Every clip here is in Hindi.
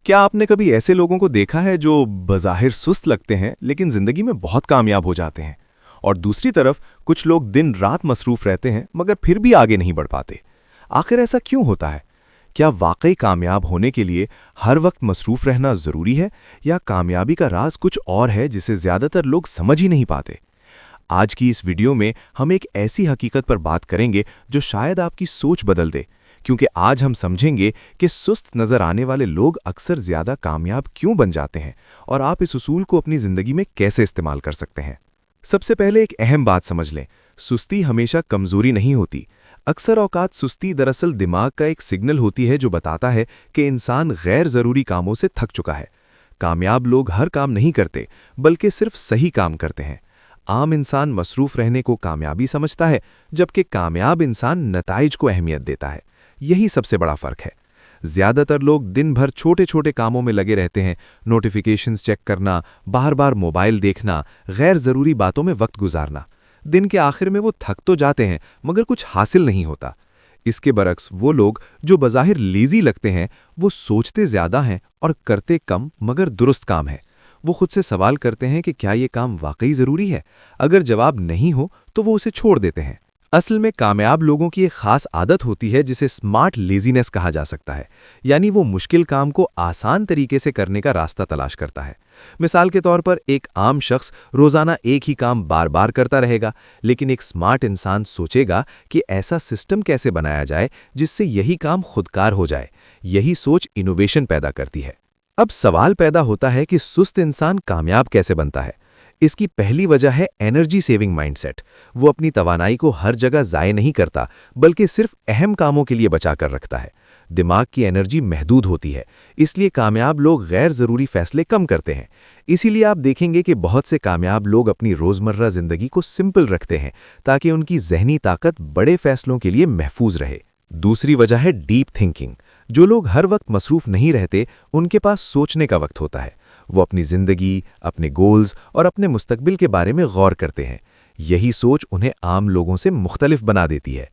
क्या आपने कभी ऐसे लोगों को देखा है जो बज़ाहिर सुस्त लगते हैं लेकिन जिंदगी में बहुत कामयाब हो जाते हैं? और दूसरी तरफ कुछ लोग दिन रात मसरूफ रहते हैं मगर फिर भी आगे नहीं बढ़ पाते। आखिर ऐसा क्यों होता है? क्या वाकई कामयाब होने के लिए हर वक्त मसरूफ रहना जरूरी है, या कामयाबी का राज कुछ और है जिसे ज्यादातर लोग समझ ही नहीं पाते? आज की इस वीडियो में हम एक ऐसी हकीकत पर बात करेंगे जो शायद आपकी सोच बदल दे, क्योंकि आज हम समझेंगे कि सुस्त नजर आने वाले लोग अक्सर ज्यादा कामयाब क्यों बन जाते हैं और आप इस उसूल को अपनी जिंदगी में कैसे इस्तेमाल कर सकते हैं। सबसे पहले एक अहम बात समझ लें, सुस्ती हमेशा कमजोरी नहीं होती। अक्सर औकात सुस्ती दरअसल दिमाग का एक सिग्नल होती है जो बताता है कि इंसान गैर जरूरी कामों से थक चुका है। कामयाब लोग हर काम नहीं करते, बल्कि सिर्फ सही काम करते हैं। आम इंसान मसरूफ रहने को कामयाबी समझता है, जबकि कामयाब इंसान नताइज को अहमियत देता है। यही सबसे बड़ा फर्क है। ज्यादातर लोग दिन भर छोटे छोटे कामों में लगे रहते हैं, नोटिफिकेशंस चेक करना, बार बार मोबाइल देखना, गैर जरूरी बातों में वक्त गुजारना। दिन के आखिर में वो थक तो जाते हैं मगर कुछ हासिल नहीं होता। इसके बरक्स वो लोग जो बज़ाहिर लेजी लगते हैं, वो सोचते ज्यादा हैं और करते कम मगर दुरुस्त काम है। वो खुद से सवाल करते हैं कि क्या ये काम वाकई जरूरी है। अगर जवाब नहीं हो तो वो उसे छोड़ देते हैं। असल में कामयाब लोगों की एक खास आदत होती है जिसे स्मार्ट लेजीनेस कहा जा सकता है, यानी वो मुश्किल काम को आसान तरीके से करने का रास्ता तलाश करता है। मिसाल के तौर पर एक आम शख्स रोजाना एक ही काम बार बार करता रहेगा, लेकिन एक स्मार्ट इंसान सोचेगा कि ऐसा सिस्टम कैसे बनाया जाए जिससे यही काम खुदकार हो जाए। यही सोच इनोवेशन पैदा करती है। अब सवाल पैदा होता है कि सुस्त इंसान कामयाब कैसे बनता है। इसकी पहली वजह है एनर्जी सेविंग माइंडसेट। वो अपनी तवानाई को हर जगह ज़ाय नहीं करता, बल्कि सिर्फ अहम कामों के लिए बचा कर रखता है। दिमाग की एनर्जी महदूद होती है, इसलिए कामयाब लोग गैर ज़रूरी फैसले कम करते हैं। इसीलिए आप देखेंगे कि बहुत से कामयाब लोग अपनी रोज़मर्रा ज़िंदगी को सिंपल रखते हैं, ताकि उनकी जहनी ताकत बड़े फैसलों के लिए महफूज रहे। दूसरी वजह है डीप थिंकिंग। जो लोग हर वक्त मसरूफ नहीं रहते, उनके पास सोचने का वक्त होता है। वो अपनी जिंदगी, अपने गोल्स और अपने मुस्तकबिल के बारे में गौर करते हैं। यही सोच उन्हें आम लोगों से मुख्तलिफ बना देती है।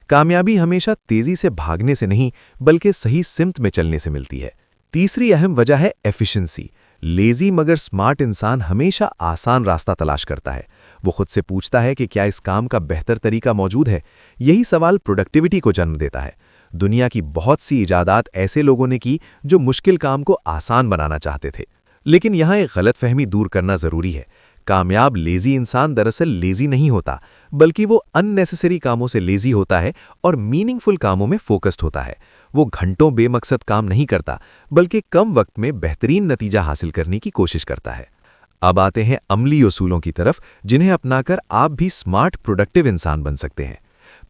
कामयाबी हमेशा तेजी से भागने से नहीं, बल्कि सही सिमत में चलने से मिलती है। तीसरी अहम वजह है एफिशिएंसी। लेजी मगर स्मार्ट इंसान हमेशा आसान रास्ता तलाश करता है। वो खुद से पूछता है कि क्या इस काम का बेहतर तरीका मौजूद है। यही सवाल प्रोडक्टिविटी को जन्म देता है। दुनिया की बहुत सी इजादात ऐसे लोगों ने की जो मुश्किल काम को आसान बनाना चाहते थे। लेकिन यहाँ एक गलतफहमी दूर करना जरूरी है। कामयाब लेजी इंसान दरअसल लेजी नहीं होता, बल्कि वो अननेसेसरी कामों से लेजी होता है और मीनिंगफुल कामों में फोकस्ड होता है। वो घंटों बेमकसद काम नहीं करता, बल्कि कम वक्त में बेहतरीन नतीजा हासिल करने की कोशिश करता है। अब आते हैं अमली उसूलों की तरफ, जिन्हें अपनाकर आप भी स्मार्ट प्रोडक्टिव इंसान बन सकते हैं।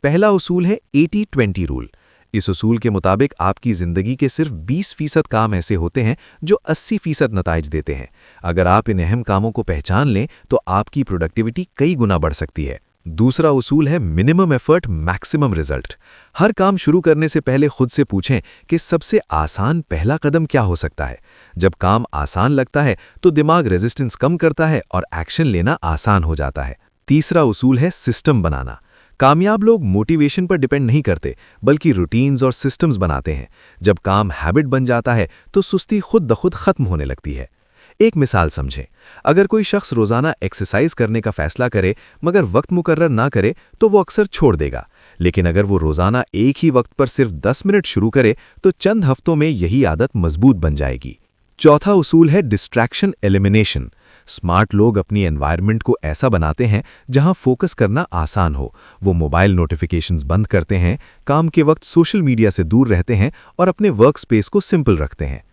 पहला उसूल है 80-20 रूल। इस उसूल के मुताबिक आपकी जिंदगी के सिर्फ 20% काम ऐसे होते हैं जो 80% नताइज देते हैं। अगर आप इन अहम कामों को पहचान लें तो आपकी प्रोडक्टिविटी कई गुना बढ़ सकती है। दूसरा उसूल है मिनिमम एफर्ट मैक्सिमम रिजल्ट। हर काम शुरू करने से पहले खुद से पूछें कि सबसे आसान पहला कदम क्या हो सकता है। जब काम आसान लगता है तो दिमाग रेजिस्टेंस कम करता है और एक्शन लेना आसान हो जाता है। तीसरा उसूल है सिस्टम बनाना। कामयाब लोग मोटिवेशन पर डिपेंड नहीं करते, बल्कि रूटीन्स और सिस्टम्स बनाते हैं। जब काम हैबिट बन जाता है तो सुस्ती खुद ब खुद खत्म होने लगती है। एक मिसाल समझें, अगर कोई शख्स रोजाना एक्सरसाइज करने का फैसला करे मगर वक्त मुकर्रर ना करे तो वो अक्सर छोड़ देगा। लेकिन अगर वो रोजाना एक ही वक्त पर सिर्फ 10 मिनट शुरू करे तो चंद हफ्तों में यही आदत मजबूत बन जाएगी। चौथा उसूल है डिस्ट्रैक्शन एलिमिनेशन। स्मार्ट लोग अपनी एनवायरनमेंट को ऐसा बनाते हैं जहां फोकस करना आसान हो। वो मोबाइल नोटिफिकेशंस बंद करते हैं, काम के वक्त सोशल मीडिया से दूर रहते हैं और अपने वर्क स्पेस को सिंपल रखते हैं।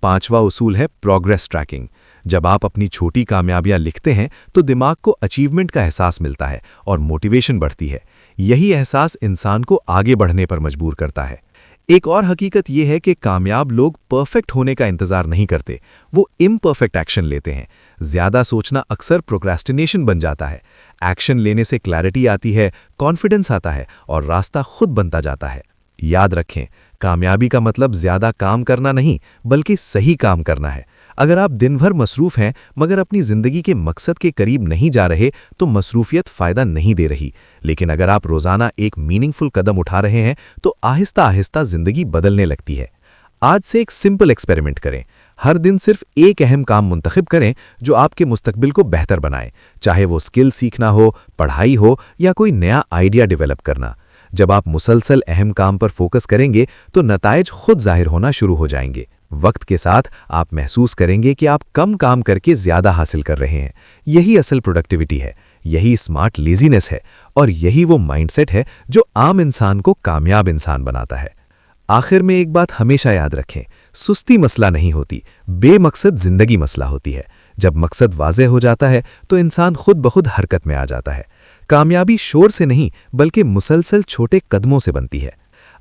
पांचवा उसूल है प्रोग्रेस ट्रैकिंग। जब आप अपनी छोटी कामयाबियां लिखते हैं तो दिमाग को अचीवमेंट का एहसास मिलता है और मोटिवेशन बढ़ती है। यही एहसास इंसान को आगे बढ़ने पर मजबूर करता है। एक और हकीकत यह है कि कामयाब लोग परफेक्ट होने का इंतजार नहीं करते, वो इम्परफेक्ट एक्शन लेते हैं। ज्यादा सोचना अक्सर प्रोक्रेस्टिनेशन बन जाता है। एक्शन लेने से क्लैरिटी आती है, कॉन्फिडेंस आता है और रास्ता खुद बनता जाता है। याद रखें, कामयाबी का मतलब ज्यादा काम करना नहीं, बल्कि सही काम करना है। अगर आप दिन भर मसरूफ हैं मगर अपनी जिंदगी के मकसद के करीब नहीं जा रहे तो मसरूफियत फ़ायदा नहीं दे रही। लेकिन अगर आप रोज़ाना एक मीनिंगफुल कदम उठा रहे हैं तो आहिस्ता आहिस्ता जिंदगी बदलने लगती है। आज से एक सिंपल एक्सपेरिमेंट करें। हर दिन सिर्फ एक अहम काम मुंतखब करें जो आपके मुस्तकबिल को बेहतर बनाए, चाहे वो स्किल सीखना हो, पढ़ाई हो या कोई नया आइडिया डेवलप करना। जब आप मुसलसल अहम काम पर फोकस करेंगे तो नताइज खुद जाहिर होना शुरू हो जाएंगे। वक्त के साथ आप महसूस करेंगे कि आप कम काम करके ज्यादा हासिल कर रहे हैं। यही असल प्रोडक्टिविटी है, यही स्मार्ट लेजीनेस है और यही वो माइंडसेट है जो आम इंसान को कामयाब इंसान बनाता है। आखिर में एक बात हमेशा याद रखें, सुस्ती मसला नहीं होती, बेमकसद जिंदगी मसला होती है। जब मकसद वाज़े हो जाता है तो इंसान खुद ब खुद हरकत में आ जाता है। कामयाबी शोर से नहीं बल्कि मुसलसल छोटे कदमों से बनती है।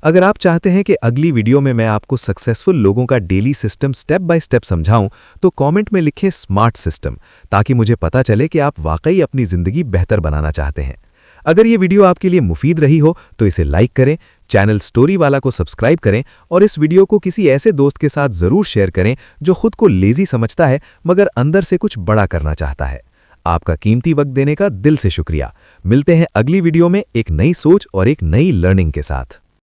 अगर आप चाहते हैं कि अगली वीडियो में मैं आपको सक्सेसफुल लोगों का daily system step by step समझाऊं, तो कमेंट में लिखें स्मार्ट सिस्टम, ताकि मुझे पता चले कि आप वाकई अपनी ज़िंदगी बेहतर बनाना चाहते हैं। अगर ये वीडियो आपके लिए मुफीद रही हो तो इसे लाइक करें, चैनल स्टोरी वाला को सब्सक्राइब करें और इस वीडियो को किसी ऐसे दोस्त के साथ ज़रूर शेयर करें जो खुद को लेजी समझता है मगर अंदर से कुछ बड़ा करना चाहता है। आपका कीमती वक्त देने का दिल से शुक्रिया। मिलते हैं अगली वीडियो में एक नई सोच और एक नई लर्निंग के साथ।